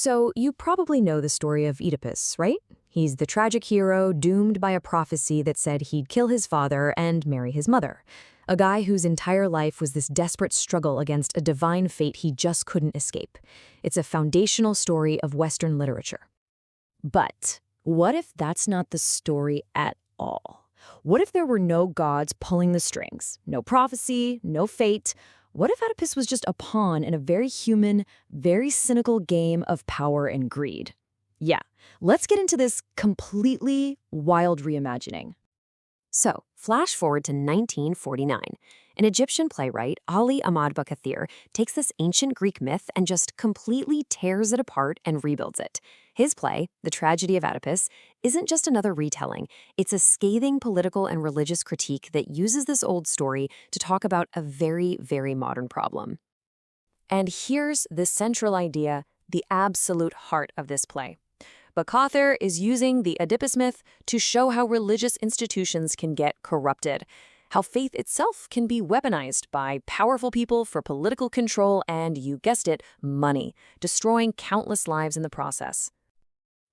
So, you probably know the story of Oedipus, right? He's the tragic hero doomed by a prophecy that said he'd kill his father and marry his mother. A guy whose entire life was this desperate struggle against a divine fate he just couldn't escape. It's a foundational story of Western literature. But what if that's not the story at all? What if there were no gods pulling the strings? No prophecy, no fate? What if Oedipus was just a pawn in a very human, very cynical game of power and greed? Yeah, let's get into this completely wild reimagining. So, flash forward to 1949. An Egyptian playwright, Ahmad Bakathir, takes this ancient Greek myth and just completely tears it apart and rebuilds it. His play, The Tragedy of Oedipus, isn't just another retelling. It's a scathing political and religious critique that uses this old story to talk about a very, very modern problem. And here's the central idea, the absolute heart of this play. Bakathir is using the Oedipus myth to show how religious institutions can get corrupted, how faith itself can be weaponized by powerful people for political control and, you guessed it, money, destroying countless lives in the process.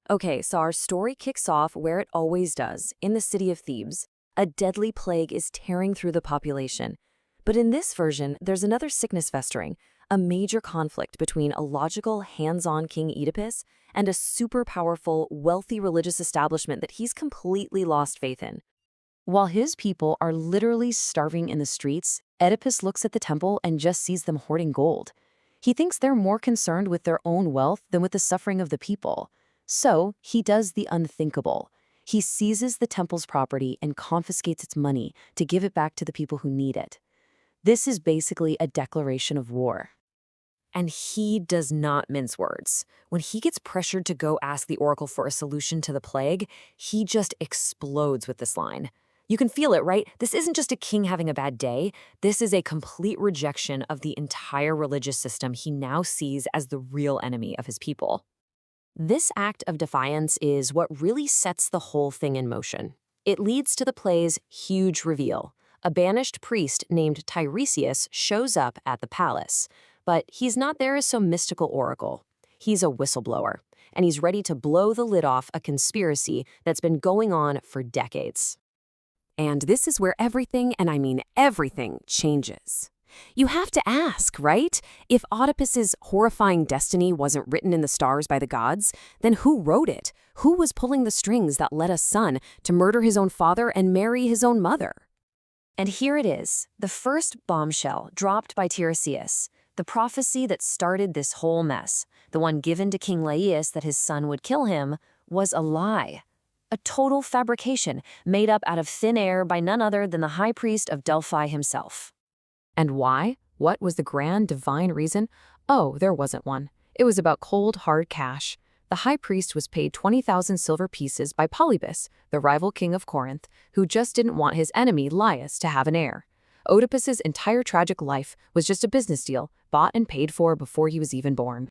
Okay, so our story kicks off where it always does, in the city of Thebes. A deadly plague is tearing through the population. But in this version, there's another sickness festering, a major conflict between a logical, hands-on King Oedipus and a super-powerful, wealthy religious establishment that he's completely lost faith in. While his people are literally starving in the streets, Oedipus looks at the temple and just sees them hoarding gold. He thinks they're more concerned with their own wealth than with the suffering of the people. So, he does the unthinkable. He seizes the temple's property and confiscates its money to give it back to the people who need it. This is basically a declaration of war. And he does not mince words. When he gets pressured to go ask the oracle for a solution to the plague, he just explodes with this line. You can feel it, right? This isn't just a king having a bad day. This is a complete rejection of the entire religious system he now sees as the real enemy of his people. This act of defiance is what really sets the whole thing in motion. It leads to the play's huge reveal. A banished priest named Tiresias shows up at the palace. But he's not there as some mystical oracle. He's a whistleblower, and he's ready to blow the lid off a conspiracy that's been going on for decades. And this is where everything, and I mean everything, changes. You have to ask, right? If Oedipus's horrifying destiny wasn't written in the stars by the gods, then who wrote it? Who was pulling the strings that led a son to murder his own father and marry his own mother? And here it is, the first bombshell dropped by Tiresias. The prophecy that started this whole mess, the one given to King Laius that his son would kill him, was a lie. A total fabrication made up out of thin air by none other than the High Priest of Delphi himself. And why? What was the grand divine reason? Oh, there wasn't one. It was about cold, hard cash. The High Priest was paid 20,000 silver pieces by Polybus, the rival king of Corinth, who just didn't want his enemy Laius to have an heir. Oedipus's entire tragic life was just a business deal, bought and paid for before he was even born.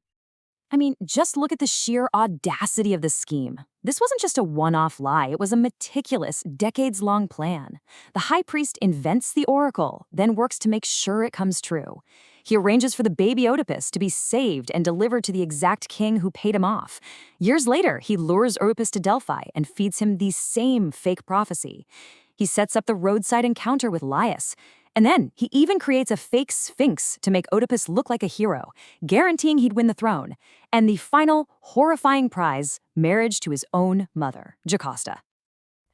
I mean, just look at the sheer audacity of the scheme. This wasn't just a one-off lie, it was a meticulous, decades-long plan. The High Priest invents the oracle, then works to make sure it comes true. He arranges for the baby Oedipus to be saved and delivered to the exact king who paid him off. Years later, he lures Oedipus to Delphi and feeds him the same fake prophecy. He sets up the roadside encounter with Laius. And then he even creates a fake sphinx to make Oedipus look like a hero, guaranteeing he'd win the throne. And the final, horrifying prize, marriage to his own mother, Jocasta.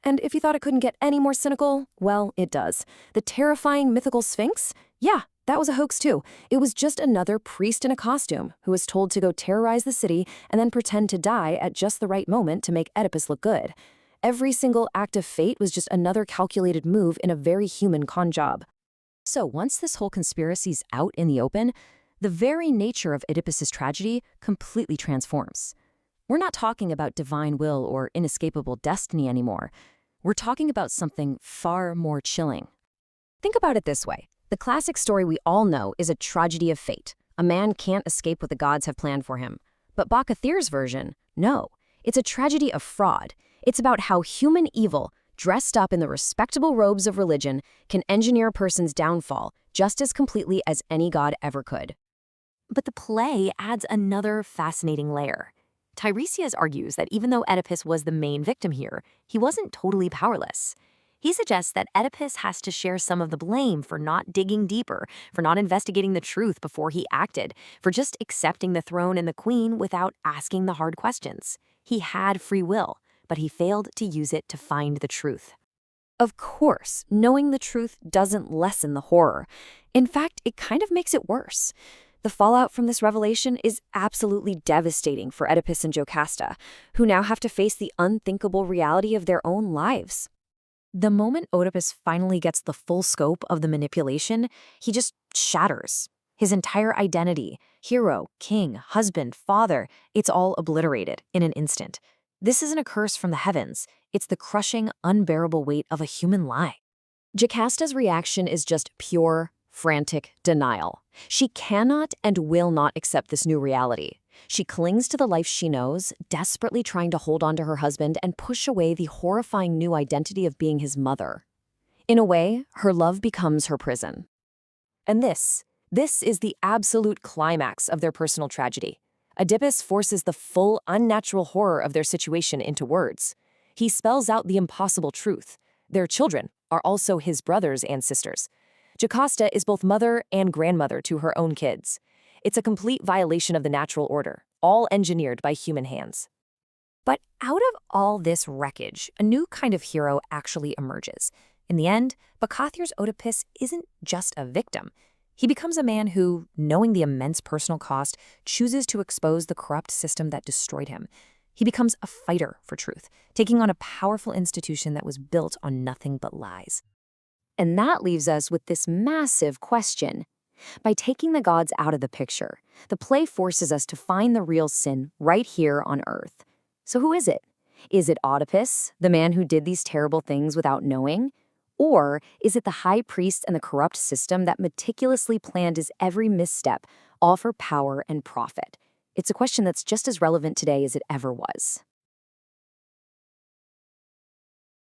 And if you thought it couldn't get any more cynical, well, it does. The terrifying mythical sphinx? Yeah, that was a hoax too. It was just another priest in a costume who was told to go terrorize the city and then pretend to die at just the right moment to make Oedipus look good. Every single act of fate was just another calculated move in a very human con job. So once this whole conspiracy's out in the open, the very nature of Oedipus's tragedy completely transforms. We're not talking about divine will or inescapable destiny anymore. We're talking about something far more chilling. Think about it this way. The classic story we all know is a tragedy of fate. A man can't escape what the gods have planned for him. But Bakathir's version, no. It's a tragedy of fraud. It's about how human evil, dressed up in the respectable robes of religion, can engineer a person's downfall just as completely as any god ever could. But the play adds another fascinating layer. Tiresias argues that even though Oedipus was the main victim here, he wasn't totally powerless. He suggests that Oedipus has to share some of the blame for not digging deeper, for not investigating the truth before he acted, for just accepting the throne and the queen without asking the hard questions. He had free will, but he failed to use it to find the truth. Of course, knowing the truth doesn't lessen the horror. In fact, it kind of makes it worse. The fallout from this revelation is absolutely devastating for Oedipus and Jocasta, who now have to face the unthinkable reality of their own lives. The moment Oedipus finally gets the full scope of the manipulation, he just shatters. His entire identity, hero, king, husband, father, it's all obliterated in an instant. This isn't a curse from the heavens. It's the crushing, unbearable weight of a human lie. Jocasta's reaction is just pure, frantic denial. She cannot and will not accept this new reality. She clings to the life she knows, desperately trying to hold on to her husband and push away the horrifying new identity of being his mother. In a way, her love becomes her prison. And this is the absolute climax of their personal tragedy. Oedipus forces the full, unnatural horror of their situation into words. He spells out the impossible truth. Their children are also his brothers and sisters. Jocasta is both mother and grandmother to her own kids. It's a complete violation of the natural order, all engineered by human hands. But out of all this wreckage, a new kind of hero actually emerges. In the end, Bakathir's Oedipus isn't just a victim. He becomes a man who, knowing the immense personal cost, chooses to expose the corrupt system that destroyed him. He becomes a fighter for truth, taking on a powerful institution that was built on nothing but lies. And that leaves us with this massive question. By taking the gods out of the picture, the play forces us to find the real sin right here on Earth. So who is it? Is it Oedipus, the man who did these terrible things without knowing? Or is it the high priest and the corrupt system that meticulously planned his every misstep, all for power and profit? It's a question that's just as relevant today as it ever was.